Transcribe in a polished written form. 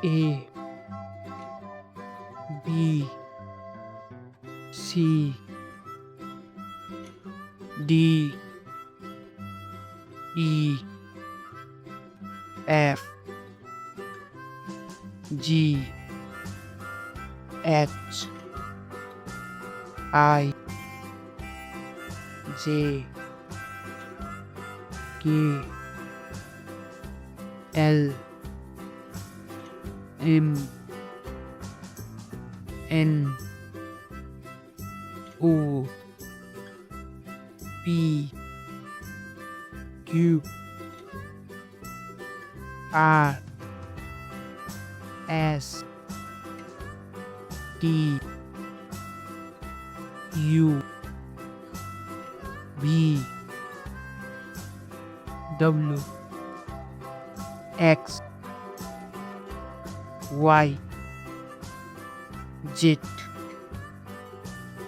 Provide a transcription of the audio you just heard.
A B C D E F G H I J K L M N O P Q R S T U V W X Y Z.